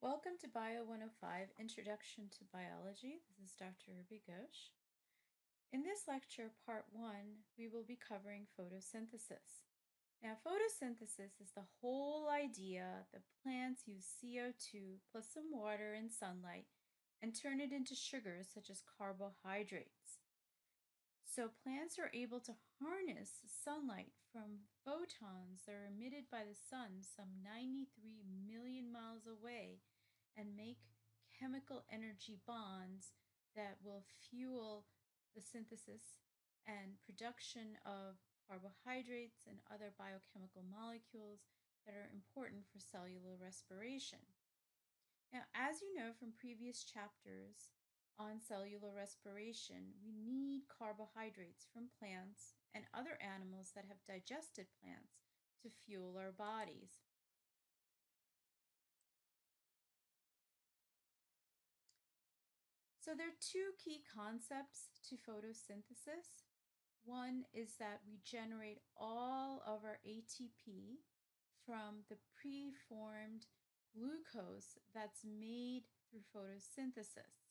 Welcome to Bio 105, Introduction to Biology. This is Dr. Urbi-Ghosh. In this lecture, part 1, we will be covering photosynthesis. Now, photosynthesis is the whole idea that plants use CO2 plus some water and sunlight and turn it into sugars such as carbohydrates. So plants are able to harness sunlight from photons that are emitted by the sun some 93 million miles away and make chemical energy bonds that will fuel the synthesis and production of carbohydrates and other biochemical molecules that are important for cellular respiration. Now, as you know from previous chapters on cellular respiration, we need carbohydrates from plants and other animals that have digested plants to fuel our bodies. So there are two key concepts to photosynthesis. One is that we generate all of our ATP from the preformed glucose that's made through photosynthesis.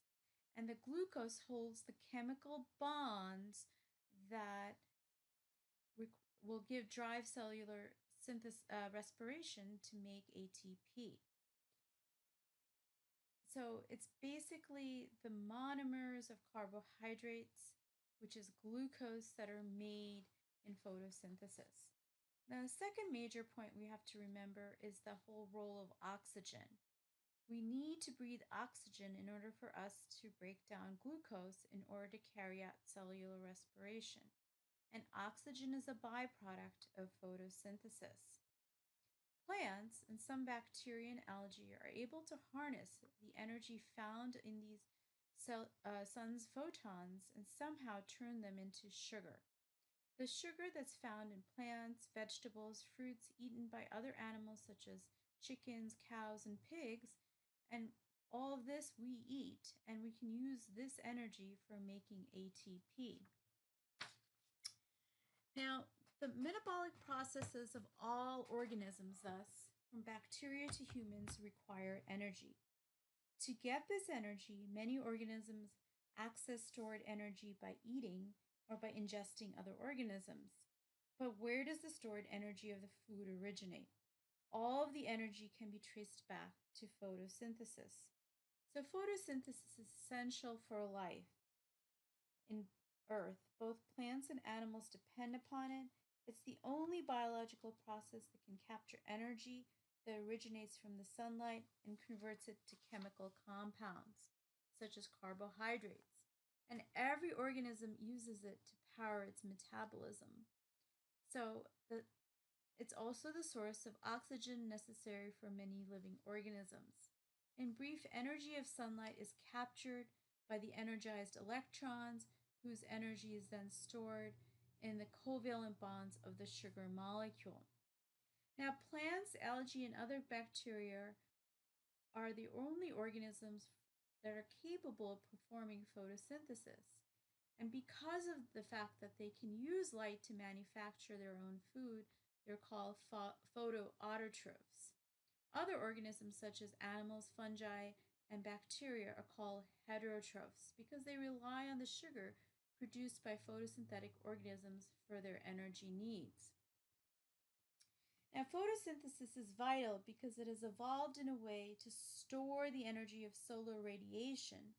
And the glucose holds the chemical bonds that will drive cellular respiration to make ATP. So it's basically the monomers of carbohydrates, which is glucose, that are made in photosynthesis. Now, the second major point we have to remember is the whole role of oxygen. We need to breathe oxygen in order for us to break down glucose in order to carry out cellular respiration. And oxygen is a byproduct of photosynthesis. Plants and some bacteria and algae are able to harness the energy found in these sun's photons and somehow turn them into sugar. The sugar that's found in plants, vegetables, fruits eaten by other animals such as chickens, cows, and pigs, and all of this we eat, and we can use this energy for making ATP. Now, the metabolic processes of all organisms, thus, from bacteria to humans, require energy. To get this energy, many organisms access stored energy by eating or by ingesting other organisms. But where does the stored energy of the food originate? All of the energy can be traced back to photosynthesis. So photosynthesis is essential for life in Earth. Both plants and animals depend upon it. It's the only biological process that can capture energy that originates from the sunlight and converts it to chemical compounds, such as carbohydrates. And every organism uses it to power its metabolism. So it's also the source of oxygen necessary for many living organisms. In brief, energy of sunlight is captured by the energized electrons, whose energy is then stored in the covalent bonds of the sugar molecule. Now, plants, algae, and other bacteria are the only organisms that are capable of performing photosynthesis. And because of the fact that they can use light to manufacture their own food, they're called photoautotrophs. Other organisms, such as animals, fungi, and bacteria, are called heterotrophs because they rely on the sugar produced by photosynthetic organisms for their energy needs. Now, photosynthesis is vital because it has evolved in a way to store the energy of solar radiation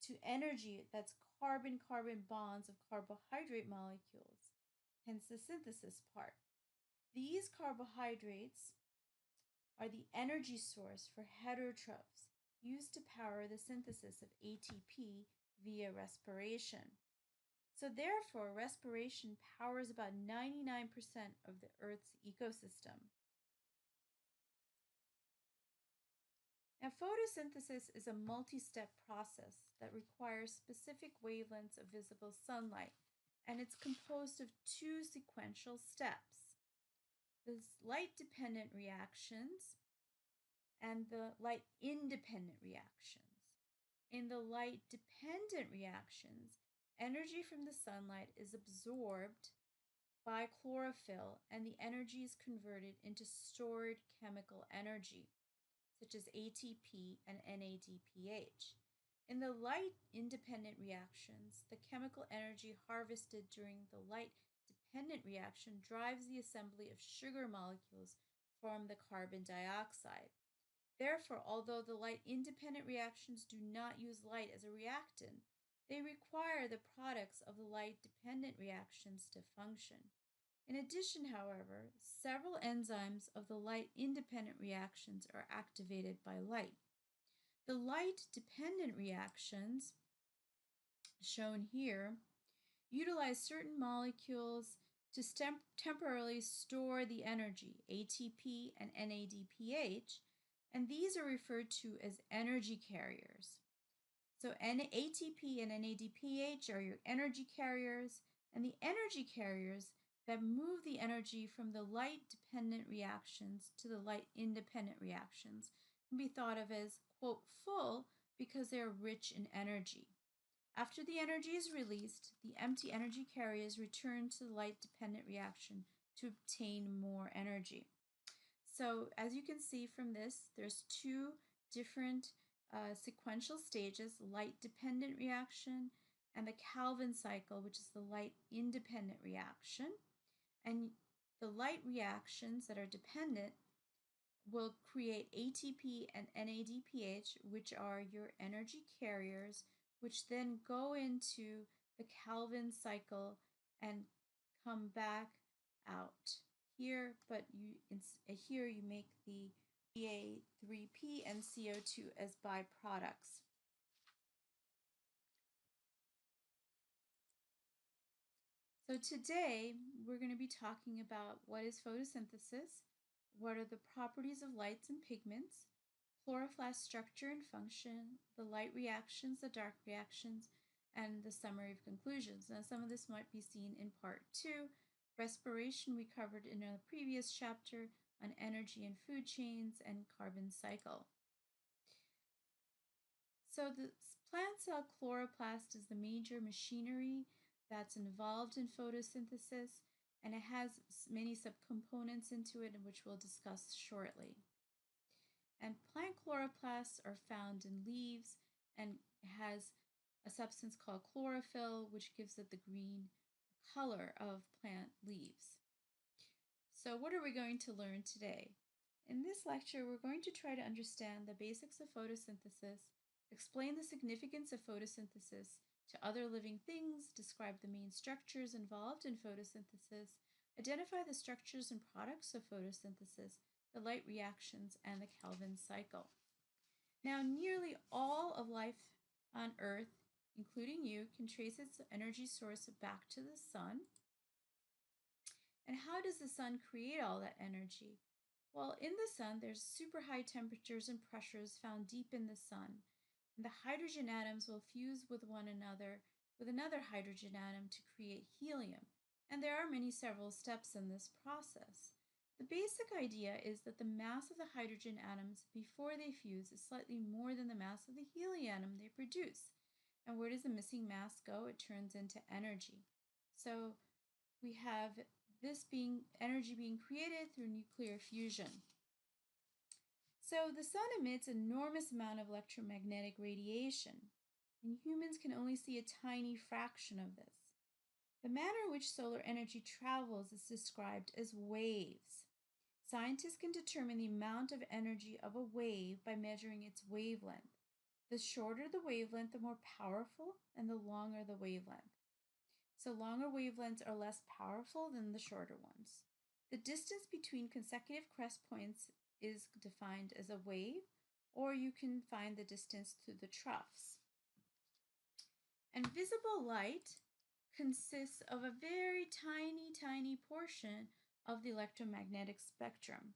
to energy that's carbon-carbon bonds of carbohydrate molecules, hence the synthesis part. These carbohydrates are the energy source for heterotrophs used to power the synthesis of ATP via respiration. So therefore, respiration powers about 99% of the Earth's ecosystem. Now, photosynthesis is a multi-step process that requires specific wavelengths of visible sunlight, and it's composed of two sequential steps: the light-dependent reactions and the light-independent reactions. In the light-dependent reactions, energy from the sunlight is absorbed by chlorophyll, and the energy is converted into stored chemical energy. such as ATP and NADPH. In the light-independent reactions, the chemical energy harvested during the light-dependent reaction drives the assembly of sugar molecules from the carbon dioxide. Therefore, although the light-independent reactions do not use light as a reactant, they require the products of the light-dependent reactions to function. In addition, however, several enzymes of the light-independent reactions are activated by light. The light-dependent reactions, shown here, utilize certain molecules to temporarily store the energy, ATP and NADPH, and these are referred to as energy carriers. So ATP and NADPH are your energy carriers, and the energy carriers that move the energy from the light-dependent reactions to the light-independent reactions can be thought of as, quote, full because they are rich in energy. After the energy is released, the empty energy carriers return to the light-dependent reaction to obtain more energy. So as you can see from this, there's two different sequential stages, light-dependent reaction and the Calvin cycle, which is the light-independent reaction. And the light reactions that are dependent will create ATP and NADPH, which are your energy carriers, which then go into the Calvin cycle and come back out here, but here you make the Ca3P and CO2 as byproducts. So today we're going to be talking about what is photosynthesis, what are the properties of lights and pigments, chloroplast structure and function, the light reactions, the dark reactions, and the summary of conclusions. Now some of this might be seen in part 2. Respiration we covered in a previous chapter on energy and food chains and carbon cycle. So the plant cell chloroplast is the major machinery that's involved in photosynthesis, and it has many subcomponents into it, which we'll discuss shortly. And plant chloroplasts are found in leaves and has a substance called chlorophyll, which gives it the green color of plant leaves. So what are we going to learn today? In this lecture, we're going to try to understand the basics of photosynthesis, explain the significance of photosynthesis to other living things, describe the main structures involved in photosynthesis, identify the structures and products of photosynthesis, the light reactions, and the Calvin cycle. Now, nearly all of life on Earth, including you, can trace its energy source back to the sun. And how does the sun create all that energy? Well, in the sun, there's super high temperatures and pressures found deep in the sun. And the hydrogen atoms will fuse with one another with another hydrogen atom to create helium. And there are several steps in this process. The basic idea is that the mass of the hydrogen atoms before they fuse is slightly more than the mass of the helium atom they produce. And where does the missing mass go? It turns into energy. So we have this being energy being created through nuclear fusion. So the sun emits an enormous amount of electromagnetic radiation, and humans can only see a tiny fraction of this. The manner in which solar energy travels is described as waves. Scientists can determine the amount of energy of a wave by measuring its wavelength. The shorter the wavelength, the more powerful, and the longer the wavelength. So longer wavelengths are less powerful than the shorter ones. The distance between consecutive crest points is defined as a wave, or you can find the distance to the troughs. And visible light consists of a very tiny portion of the electromagnetic spectrum.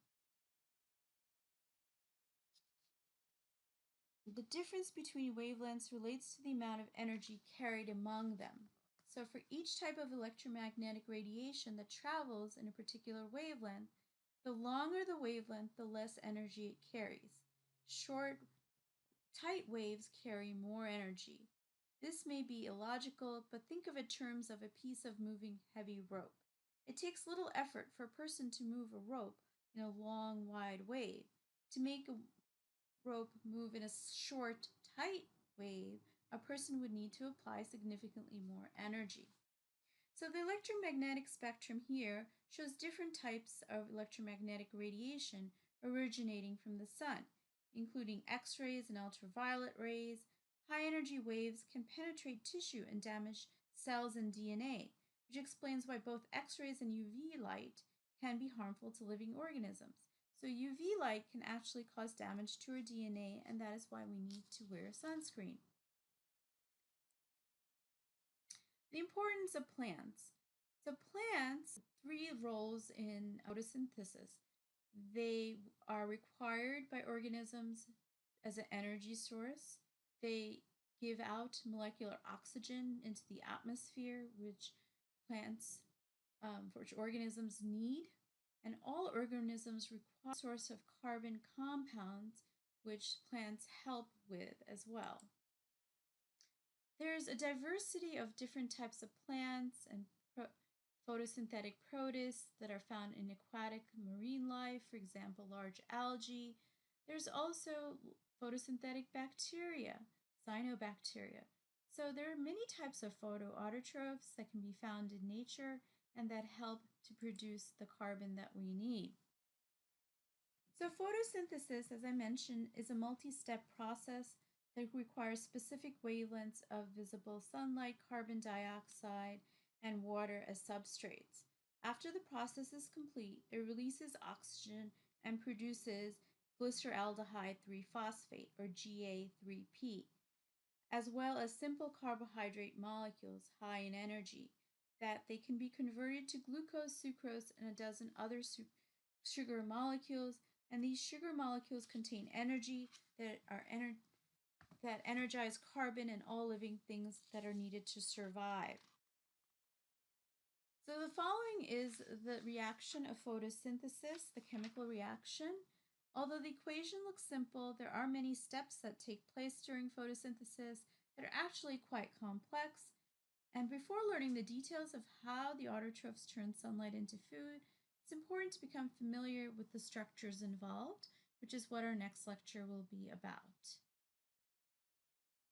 The difference between wavelengths relates to the amount of energy carried among them. So for each type of electromagnetic radiation that travels in a particular wavelength, the longer the wavelength, the less energy it carries. Short, tight waves carry more energy. This may be illogical, but think of it in terms of a piece of moving heavy rope. It takes little effort for a person to move a rope in a long, wide wave. To make rope move in a short, tight wave, a person would need to apply significantly more energy. So the electromagnetic spectrum here shows different types of electromagnetic radiation originating from the sun, including X-rays and ultraviolet rays. High energy waves can penetrate tissue and damage cells and DNA, which explains why both X-rays and UV light can be harmful to living organisms. So UV light can actually cause damage to our DNA, and that is why we need to wear sunscreen. The importance of plants. So plants three roles in photosynthesis. They are required by organisms as an energy source. They give out molecular oxygen into the atmosphere, which plants, which organisms need. And all organisms require a source of carbon compounds, which plants help with as well. There's a diversity of different types of plants and photosynthetic protists that are found in aquatic marine life, for example, large algae. There's also photosynthetic bacteria, cyanobacteria. So there are many types of photoautotrophs that can be found in nature and that help to produce the carbon that we need. So photosynthesis, as I mentioned, is a multi-step process that requires specific wavelengths of visible sunlight, carbon dioxide, and water as substrates. After the process is complete, it releases oxygen and produces glyceraldehyde 3-phosphate, or GA3P, as well as simple carbohydrate molecules high in energy that they can be converted to glucose, sucrose, and a dozen other sugar molecules. And these sugar molecules contain energy that energize carbon and all living things that are needed to survive. So the following is the reaction of photosynthesis, the chemical reaction. Although the equation looks simple, there are many steps that take place during photosynthesis that are actually quite complex. And before learning the details of how the autotrophs turn sunlight into food, it's important to become familiar with the structures involved, which is what our next lecture will be about.